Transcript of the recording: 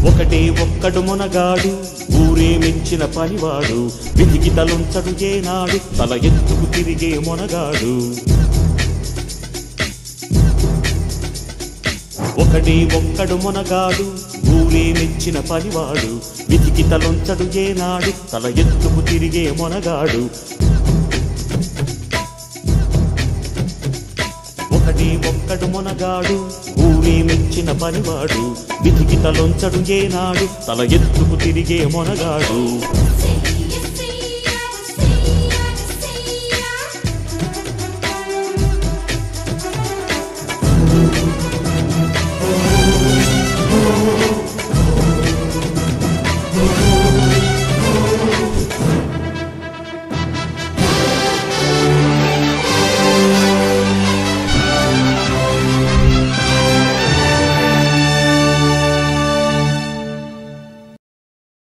ఒకటే ఒక్కడు మొనగాడు ఊరే మెచ్చిన పనివాడు విధికి తలొంచడు ఏనాడు తల ఎత్తుకు తిరిగే మొనగాడు ఒకటే ఒక్కడు మొనగాడు ఊరే మెచ్చిన పనివాడు విధికి తలొంచడు ఏనాడు తల ఎత్తుకు తిరిగే మొనగాడు ఒకటే ఒక్కడు మొనగాడు ఊరే మెచ్చిన పనివాడు విధికి తలొంచడు ఏనాడు తల ఎత్తుకు తిరిగే మొనగాడు